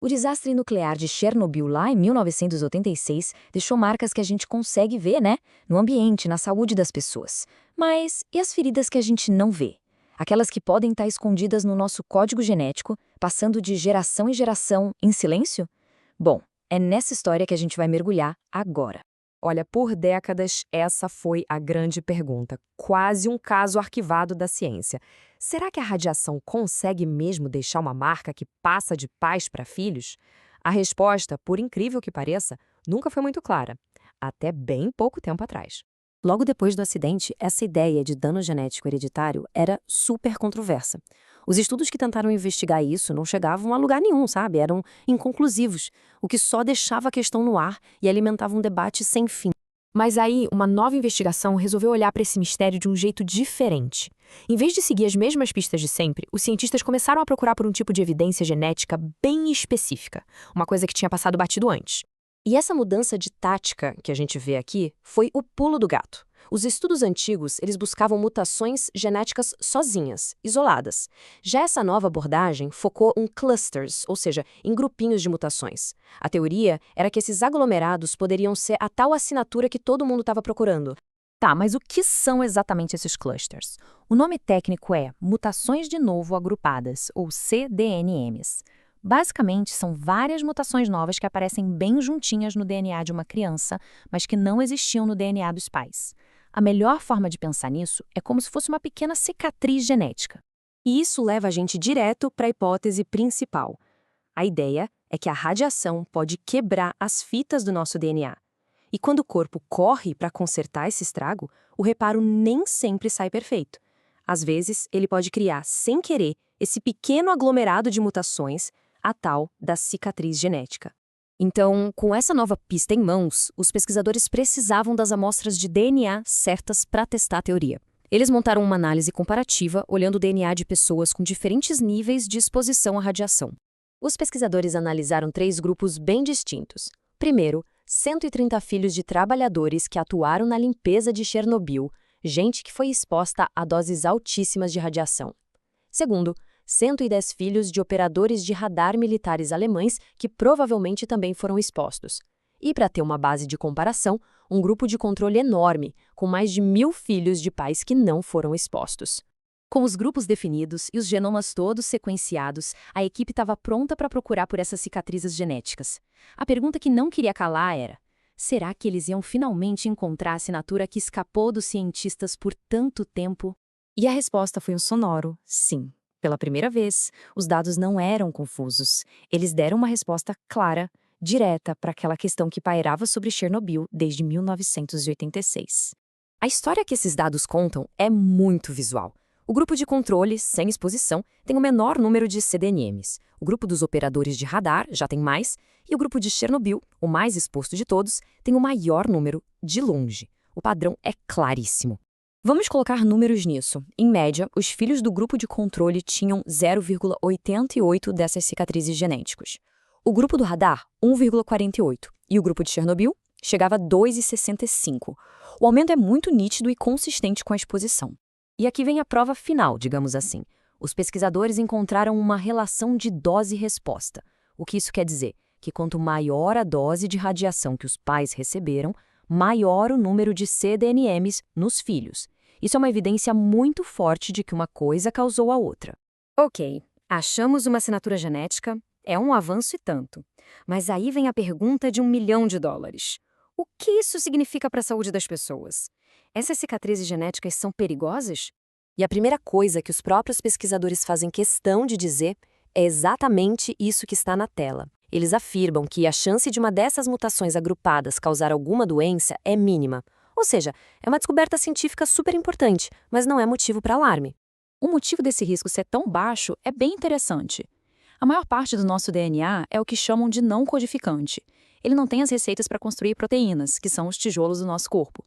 O desastre nuclear de Chernobyl lá em 1986 deixou marcas que a gente consegue ver, né? No ambiente, na saúde das pessoas. Mas e as feridas que a gente não vê? Aquelas que podem estar escondidas no nosso código genético, passando de geração em geração em silêncio? Bom, é nessa história que a gente vai mergulhar agora. Olha, por décadas, essa foi a grande pergunta, quase um caso arquivado da ciência. Será que a radiação consegue mesmo deixar uma marca que passa de pais para filhos? A resposta, por incrível que pareça, nunca foi muito clara, até bem pouco tempo atrás. Logo depois do acidente, essa ideia de dano genético hereditário era super controversa. Os estudos que tentaram investigar isso não chegavam a lugar nenhum, sabe? Eram inconclusivos, o que só deixava a questão no ar e alimentava um debate sem fim. Mas aí, uma nova investigação resolveu olhar para esse mistério de um jeito diferente. Em vez de seguir as mesmas pistas de sempre, os cientistas começaram a procurar por um tipo de evidência genética bem específica, uma coisa que tinha passado batido antes. E essa mudança de tática que a gente vê aqui foi o pulo do gato. Os estudos antigos, eles buscavam mutações genéticas sozinhas, isoladas. Já essa nova abordagem focou em clusters, ou seja, em grupinhos de mutações. A teoria era que esses aglomerados poderiam ser a tal assinatura que todo mundo estava procurando. Tá, mas o que são exatamente esses clusters? O nome técnico é mutações de novo agrupadas, ou cDNMs. Basicamente, são várias mutações novas que aparecem bem juntinhas no DNA de uma criança, mas que não existiam no DNA dos pais. A melhor forma de pensar nisso é como se fosse uma pequena cicatriz genética. E isso leva a gente direto para a hipótese principal. A ideia é que a radiação pode quebrar as fitas do nosso DNA. E quando o corpo corre para consertar esse estrago, o reparo nem sempre sai perfeito. Às vezes, ele pode criar, sem querer, esse pequeno aglomerado de mutações, a tal da cicatriz genética. Então, com essa nova pista em mãos, os pesquisadores precisavam das amostras de DNA certas para testar a teoria. Eles montaram uma análise comparativa olhando o DNA de pessoas com diferentes níveis de exposição à radiação. Os pesquisadores analisaram 3 grupos bem distintos. Primeiro, 130 filhos de trabalhadores que atuaram na limpeza de Chernobyl, gente que foi exposta a doses altíssimas de radiação. Segundo, 110 filhos de operadores de radar militares alemães que provavelmente também foram expostos. E, para ter uma base de comparação, um grupo de controle enorme, com mais de 1.000 filhos de pais que não foram expostos. Com os grupos definidos e os genomas todos sequenciados, a equipe estava pronta para procurar por essas cicatrizes genéticas. A pergunta que não queria calar era: será que eles iam finalmente encontrar a assinatura que escapou dos cientistas por tanto tempo? E a resposta foi um sonoro sim. Pela primeira vez, os dados não eram confusos. Eles deram uma resposta clara, direta para aquela questão que pairava sobre Chernobyl desde 1986. A história que esses dados contam é muito visual. O grupo de controle, sem exposição, tem o menor número de cDNMs. O grupo dos operadores de radar já tem mais, e o grupo de Chernobyl, o mais exposto de todos, tem o maior número de longe. O padrão é claríssimo. Vamos colocar números nisso. Em média, os filhos do grupo de controle tinham 0,88 dessas cicatrizes genéticas. O grupo do radar, 1,48. E o grupo de Chernobyl chegava a 2,65. O aumento é muito nítido e consistente com a exposição. E aqui vem a prova final, digamos assim. Os pesquisadores encontraram uma relação de dose-resposta. O que isso quer dizer? Que quanto maior a dose de radiação que os pais receberam, maior o número de cDNMs nos filhos. Isso é uma evidência muito forte de que uma coisa causou a outra. Ok, achamos uma assinatura genética, é um avanço e tanto. Mas aí vem a pergunta de $1 milhão. O que isso significa para a saúde das pessoas? Essas cicatrizes genéticas são perigosas? E a primeira coisa que os próprios pesquisadores fazem questão de dizer é exatamente isso que está na tela. Eles afirmam que a chance de uma dessas mutações agrupadas causar alguma doença é mínima. Ou seja, é uma descoberta científica super importante, mas não é motivo para alarme. O motivo desse risco ser tão baixo é bem interessante. A maior parte do nosso DNA é o que chamam de não codificante. Ele não tem as receitas para construir proteínas, que são os tijolos do nosso corpo.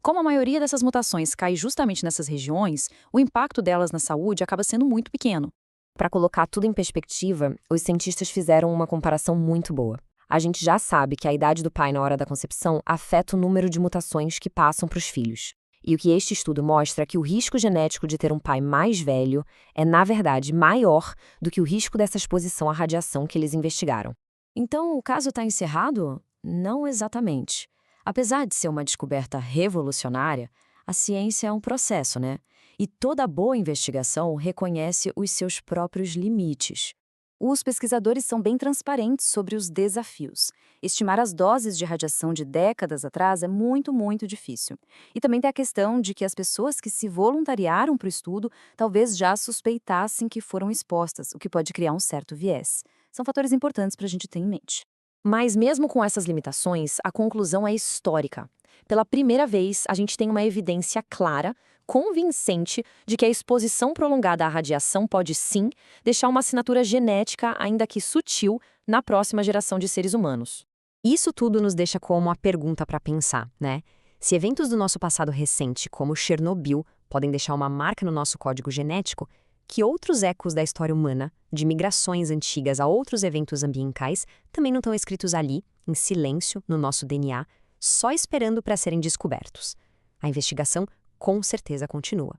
Como a maioria dessas mutações cai justamente nessas regiões, o impacto delas na saúde acaba sendo muito pequeno. Para colocar tudo em perspectiva, os cientistas fizeram uma comparação muito boa. A gente já sabe que a idade do pai na hora da concepção afeta o número de mutações que passam para os filhos. E o que este estudo mostra é que o risco genético de ter um pai mais velho é, na verdade, maior do que o risco dessa exposição à radiação que eles investigaram. Então, o caso está encerrado? Não exatamente. Apesar de ser uma descoberta revolucionária, a ciência é um processo, né? E toda boa investigação reconhece os seus próprios limites. Os pesquisadores são bem transparentes sobre os desafios. Estimar as doses de radiação de décadas atrás é muito, muito difícil. E também tem a questão de que as pessoas que se voluntariaram para o estudo talvez já suspeitassem que foram expostas, o que pode criar um certo viés. São fatores importantes para a gente ter em mente. Mas mesmo com essas limitações, a conclusão é histórica. Pela primeira vez, a gente tem uma evidência clara, convincente, de que a exposição prolongada à radiação pode sim deixar uma assinatura genética, ainda que sutil, na próxima geração de seres humanos. Isso tudo nos deixa com uma pergunta para pensar, né? Se eventos do nosso passado recente, como Chernobyl, podem deixar uma marca no nosso código genético, que outros ecos da história humana, de migrações antigas a outros eventos ambientais, também não estão escritos ali, em silêncio, no nosso DNA, só esperando para serem descobertos. A investigação com certeza continua.